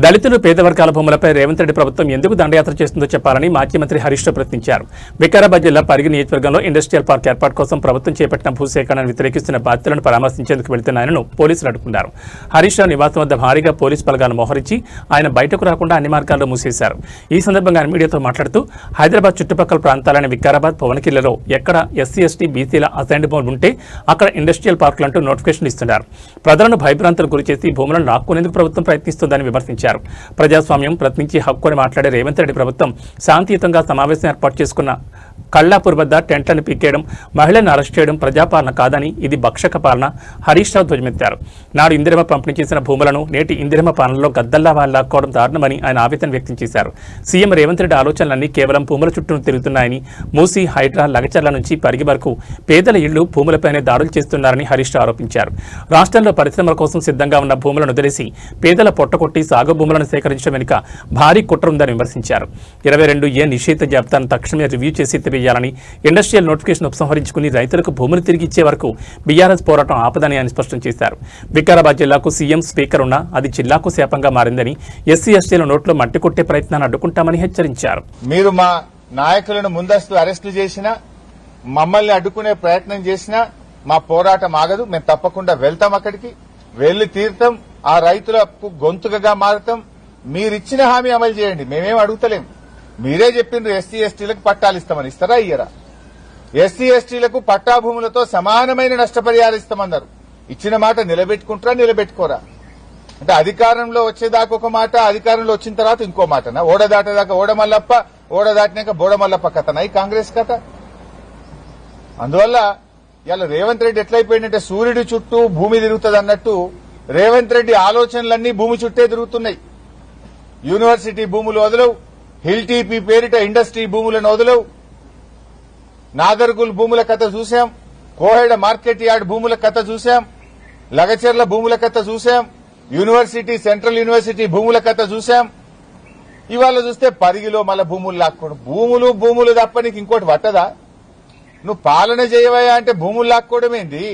దళితులు పేద వర్గాల భూములపై రేవంత్ రెడ్డి ప్రభుత్వం ఎందుకు దండయాత్ర చేస్తుందో చెప్పాలని మాజీ మంత్రి హరీష్ రావు ప్రశ్నించారు. వికారాబాద్ జిల్లా పరిగి నియోజకవర్గంలో ఇండస్ట్రియల్ పార్క్ ఏర్పాటు కోసం ప్రభుత్వం చేపట్టిన భూసేకరణను వ్యతిరేకిస్తున్న బాధితులను పరామర్శించేందుకు వెళుతున్న ఆయనను పోలీసులు అడ్డుకున్నారు. హరీష్ రావు నివాసం వద్ద భారీగా పోలీసు బలగాలను మోహరించి ఆయన బయటకు రాకుండా అన్ని మార్గాల్లో మూసేశారు. ఈ సందర్భంగా ఆయన మీడియాతో మాట్లాడుతూ హైదరాబాద్ చుట్టుపక్కల ప్రాంతాలైన వికారాబాద్, భువనగిరిలో ఎక్కడ ఎస్సీ, ఎస్టీ, బీసీల అసైన్డ్ భూములు ఉంటే అక్కడ ఇండస్ట్రియల్ పార్కులంటూ నోటిఫికేషన్ ఇస్తున్నారు. ప్రజలను భయభ్రాంతులకు గురిచేసి భూములను లాక్కునేందుకు ప్రభుత్వం ప్రయత్నిస్తోందని విమర్శించారు. ప్రజాస్వామ్యం ప్రశ్నించి హక్కు అని మాట్లాడే రేవంత్ రెడ్డి ప్రభుత్వం శాంతియుతంగా సమావేశం ఏర్పాటు చేసుకున్న కల్లాపూర్ వద్ద టెంట్లను పీకేయడం, మహిళలను అరెస్ట్ చేయడం ప్రజాపాలన కాదని ఇది భక్షక పాలన హరీష్ రావు ధ్వజమెత్తారు. నాడు ఇందిరమ్మ పంపిణీ చేసిన భూములను నేటి ఇందిరమ్మ పాలనలో గద్దల్లా వాళ్ళు లాక్కోవడం దారుణమని ఆయన ఆవేదన వ్యక్తం చేశారు. సీఎం రేవంత్ రెడ్డి ఆలోచనలన్నీ కేవలం భూముల చుట్టూ తిరుగుతున్నాయని, మూసి, హైడ్రా, లగచర్ల నుంచి పరిగి వరకు పేదల ఇళ్లు భూములపైనే దాడులు చేస్తున్నారని హరీష్ రావు ఆరోపించారు. రాష్ట్రంలో పరిశ్రమల కోసం సిద్ధంగా ఉన్న భూములను వదిలేసి పేదల పొట్టకొట్టి సాగు భూములను సేకరించడం వెనుక భారీ కుట్ర ఉందని విమర్శించారు. 22A నిషేధ జాబితాను తక్షణమే రివ్యూ చేసి వేయాలని, ఇండస్ట్రియల్ నోటిఫికేషన్ ఉపసంహరించుకుని రైతులకు భూములు తిరిగి ఇచ్చే వరకు బీఆర్ఎస్ పోరాటం ఆపదని ఆయన స్పష్టం చేశారు. వికారాబాద్ జిల్లాకు సీఎం, స్పీకర్ ఉన్నా అది జిల్లాకు శాపంగా మారిందని, ఎస్సీ, ఎస్టీల నోట్లో మట్టి కొట్టే ప్రయత్నాన్ని అడ్డుకుంటామని హెచ్చరించారు. మీరు మా నాయకులను ముందస్తు అరెస్టు చేసినా, మమ్మల్ని అడ్డుకునే ప్రయత్నం చేసినా మా పోరాటం ఆగదు. మేము తప్పకుండా వెళ్తాం, అక్కడికి వెళ్లి తీర్థం, ఆ రైతులకు గొంతుకగా మారుతాం. మీరిచ్చిన హామీ అమలు చేయండి, మేమేం అడుగుతలేం. మీరే చెప్పిండ్రు ఎస్సీ, ఎస్టీలకు పట్టాలు ఇస్తామని. ఇస్తారా, ఇయ్యరా? ఎస్సీ, ఎస్టీలకు పట్టా భూములతో సమానమైన నష్టపరిహారం ఇస్తామన్నారు. ఇచ్చిన మాట నిలబెట్టుకుంటారా, నిలబెట్టుకోరా? అంటే అధికారంలో వచ్చేదాకా ఒక మాట, అధికారంలో వచ్చిన తర్వాత ఇంకో మాటనా? ఓడ దాటేదాకా ఓడమల్లప్ప, ఓడ దాటినాక బోడమల్లప్ప కథనా ఈ కాంగ్రెస్ కథ? అందువల్ల ఇలా రేవంత్ రెడ్డి ఎట్లయిపోయిందంటే సూర్యుడి చుట్టూ భూమి తిరుగుతుంది అన్నట్టు రేవంత్ రెడ్డి ఆలోచనలన్నీ భూమి చుట్టే తిరుగుతున్నాయి. యూనివర్సిటీ భూములు వదలవు, హిల్ టీపీ పేరిట ఇండస్ట్రీ భూములను వదలవు, నాగర్గుల్ భూముల కథ చూశాం, కోహెడ మార్కెట్ యార్డ్ భూముల కథ చూశాం, లగచెర్ల భూముల కథ చూశాం, యూనివర్సిటీ, సెంట్రల్ యూనివర్సిటీ భూముల కథ చూశాం. ఇవాళ చూస్తే పరిగిలో మళ్ళా భూములు లాక్కోవడం. భూములు తప్ప నీకు ఇంకోటి పట్టదా? నువ్వు పాలన చేయవయా అంటే భూములు లాక్కోవడం ఏంది?